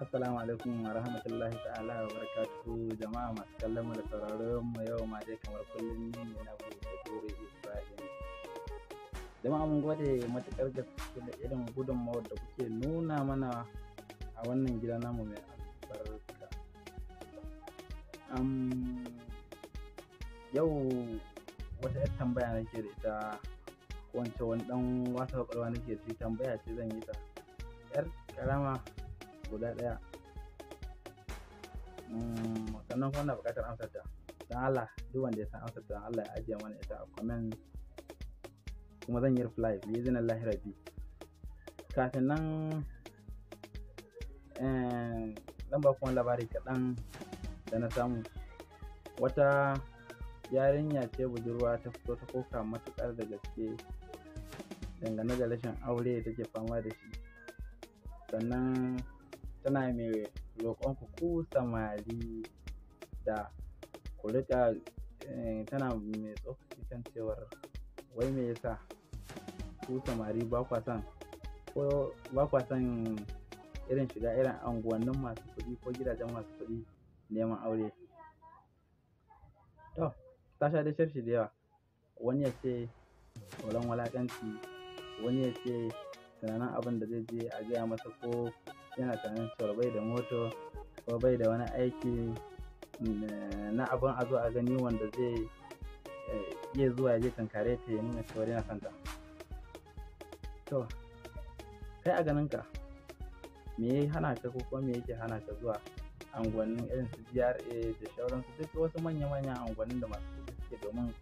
Assalamu alaikum wa rahmatullahi ta'ala wa barakatuhu jama'a masu kallon mu da sauraron mu yau ma dai kamar kullum ni ne na Bure Ibrahim. Jama'a mun gode matuƙar gaske da irin gudunmawar da kuke nuna mana a wannan gida namu mai albarka. Yau wata 'yar tambaya nake da ita, ko in ce wani ɗan wasa ƙwaƙwalwa nake da shi, tambaya ce zan yi ta. 'Yar ƙarama guda ɗaya. Sannan kuma ina buƙatar amsar ta. Don Allah duk wanda ya san amsar ta, don Allah ya ajiye mana ita a comment kuma zan yi reply bi iznillahi rabbi. Kafin nan zan ba ku wani labari kaɗan da na samu. Wata yarinya ce budurwa ta fito ta koka matuƙar da gaske dangane da rashin aure da take fama da shi. Sannan tana mai roƙon ku samari da ku riƙa tana mai tsokaci kan cewar wai me yasa ku samari ba kwa son irin shiga irin unguwannin masu kuɗi ko gidajen masu kuɗi neman aure. To, ta sha dai sharhi da yawa. Wani ya ce tsoron wulaƙanci, wani ya ce tunanin abin da zai je a gaya masa, ko yana tunanin cewa bai da moto ko bai da wani aiki na abin a zo a gani wanda zai iya zuwa ya je tunkare ta ya nuna cewa yana son ta. To, kai a ganinka me ya hana ka, ko kuma me yake hana ka zuwa unguwannin irin su GRA da sauransu, duk wasu manya-manyan unguwannin da masu kuɗi suke domin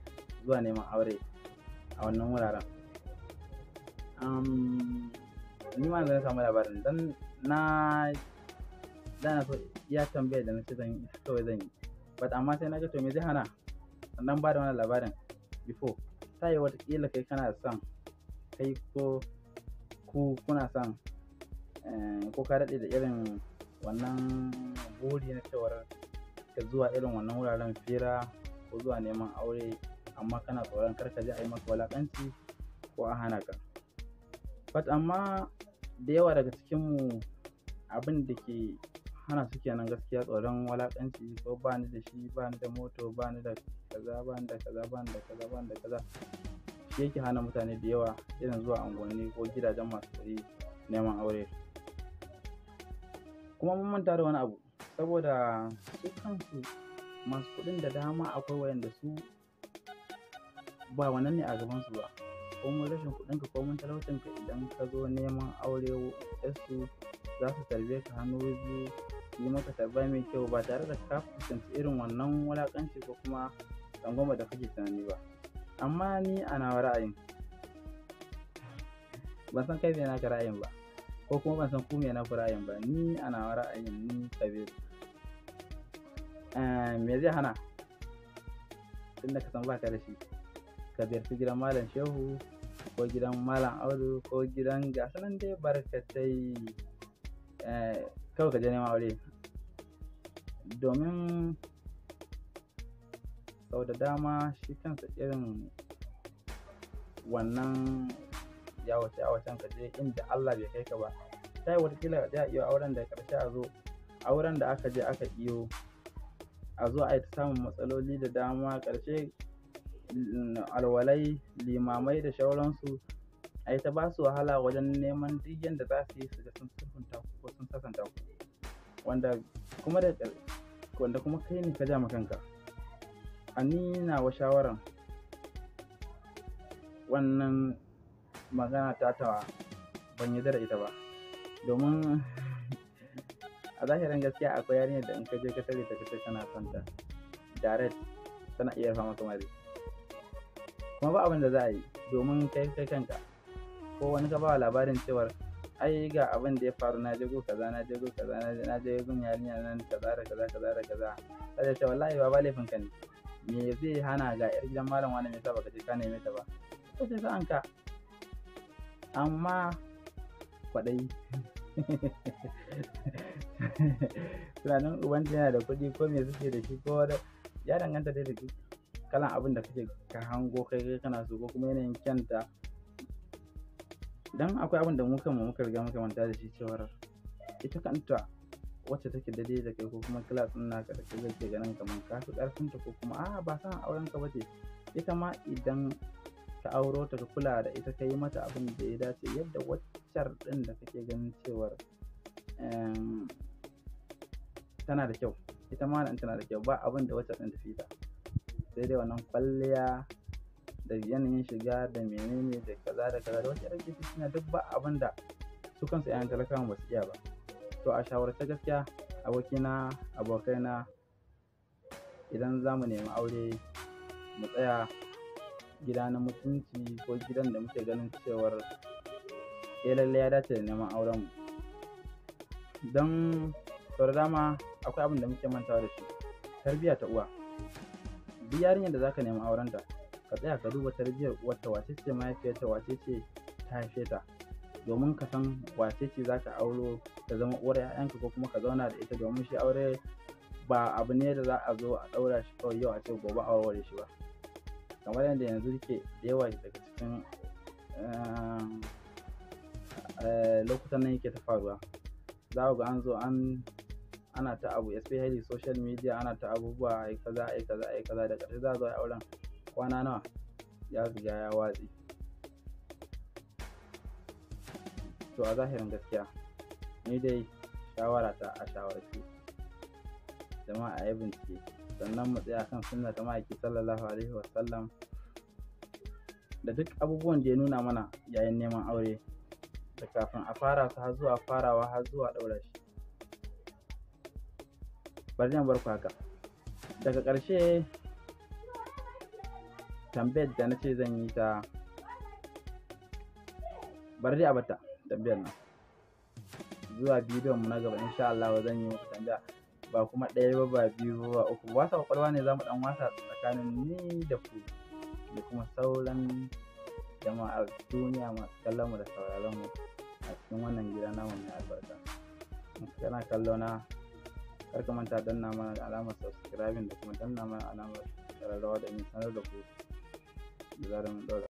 zuwa neman aure a wannan wuraren? Ni ma da na samu labarin dan na so iya tambayar da na ce zan yi kawai zan yi, but amma sai na ga to me zai hana sannan ba da wannan labarin before. Ta yi watakila kai kana son, kai ko ku kuna son ko ka daɗe da irin wannan buri na cewar ka zuwa irin wannan wuraren fira ko zuwa neman aure, amma kana tsoron kar ka je a yi maka wulaƙanci ko a hana ka. But amma da yawa daga cikinmu abin da ke hana su kenan gaskiya, tsoron wulaƙanci, ko ba ni da shi, ba ni da moto, ba ni da kaza, ba ni da kaza, ba ni da kaza, ba ni da kaza. Shi yake hana mutane da yawa irin zuwa unguwanni ko gidajen masu kuɗi neman aure. Kuma mun manta da wani abu, saboda su kansu masu kuɗin da dama akwai wayanda su ba wannan ne a gabansu ba. Ko mun rashin kuɗinka ko mun talaucinka, idan ka zo neman aure su za su tarbe ka hannu biyu, yi maka tarba mai kyau ba tare da ka fuskanci irin wannan wulaƙanci ko kuma tsangwama da kake tunani ba. Amma ni a nawa ra'ayin, ban san kai me naka ra'ayin ba, ko kuma ban san ku me naku ra'ayin ba. Ni a nawa ra'ayin, ni Kabir, me zai hana tunda ka san baka da shi ka ziyarci gidan Malam Shehu ko gidan Malam Audu ko gidan gasu nan dai barkatai, kawai ka je neman aure. Domin sau da dama shi kansa irin wannan yawace-yawacen ka je inda Allah bai kai ka ba, ta yi watakila za a iya auren da ƙarshe a zo auren da aka je aka iyo a zo a yi ta samun matsaloli da dama, ƙarshe alwalai, limamai da shauransu a yi ta ba su wahala wajen neman duk yadda za su yi su ga sun sulhunta ku ko sun sasanta ku, wanda kuma kai ne ka ja ma kanka. A ni nawa shawaran, wannan magana ta ban yarda da ita ba, domin a zahirin gaskiya akwai yarinyar da in ka je ka tare ta kace kana son ta direct, tana iya rufa maka mari kuma ba abin da za a yi, domin kai kanka ko wani ka ba wa labarin cewar ai ga abin da ya faru, na je gu kaza, na je gun yarinya nan kaza da kaza da kaza, sai ya ce wallahi ba laifin ka ne, me zai hana ga yar gidan malam wani, me yasa baka je ka neme ta ba, ko sai sa'an ka. Amma kwaɗayi tunanin ubanta yana da kuɗi ko me suke da shi, ko ya danganta dai da kalan abin da kake ka hango kai kana so, ko kuma yanayin kyanta. Dan akwai abin da mu kanmu muka riga muka manta da shi, cewar ita kanta wacce take daidai da kai ko kuma class ɗin naka da kai kake ganin kamar ka fi ƙarfinta ko kuma a'a ba san auren ka bace, ita ma idan ka auro ta ka kula da ita ka yi mata abin da ya dace yadda waccar ɗin da kake ganin cewar tana da kyau, ita ma wannan tana da kyau, ba abin da waccar ɗin ta fi ta. Sai dai wannan kwalliya da yanayin shiga da menene da kaza da wacce rage fitina duk ba abin da su kansu 'ya'yan talakawan ba su iya ba. To a shawarce gaskiya abokaina idan za mu nemi aure mu tsaya gida na mutunci ko gidan da muke ganin cewar lallai ya dace da neman aurenmu. Don sau da dama akwai abin da muke mantawa da shi, tarbiyya ta uwa. Duk yarinyar da za ka nemi aurenta ka tsaya ka duba tarbiyyar uwarta, wace ce mahaifiyarta, wace ce ta haife ta, domin ka san wace ce za ka auro ta zama uwar 'ya'yanka ko kuma ka zauna da ita, domin shi aure ba abu ne da za a zo a ɗaura shi kawai yau a ce gobe a warware shi ba. Kamar yadda yanzu yake da yawa daga cikin lokutan nan yake ta faruwa, za ku ga an zo ana ta abu, especially social media, ana ta abubuwa ai kaza da ƙarshe za a zo a yi auren kwana nawa ya riga ya watse. To a zahirin gaskiya ni dai shawara ta a shawarce jama'a a yi bincike, sannan mu tsaya kan sunna ta ma'aiki sallallahu alaihi wasallam da duk abubuwan da ya nuna mana yayin neman aure, da kafin a fara su har zuwa farawa har zuwa ɗaura shi. Bari zan bar ku haka. Daga ƙarshe tambayar da na ce zan yi ta, bari dai a bata tambayar nan zuwa bidiyon mu na gaba insha Allah zan yi muku tambaya, ba kuma ɗaya ba, ba biyu ba, ba uku. Wasa ƙwaƙwalwa ne za mu ɗan wasa tsakanin ni da ku da kuma sauran jama'ar duniya masu kallon mu da sauraron mu a cikin wannan gida namu mai albarka. Kana kallo na, kar ka manta danna mana da alamar subscribing da kuma danna mana alamar ƙararrawa da in sanar da ku da zarar mun ɗaura.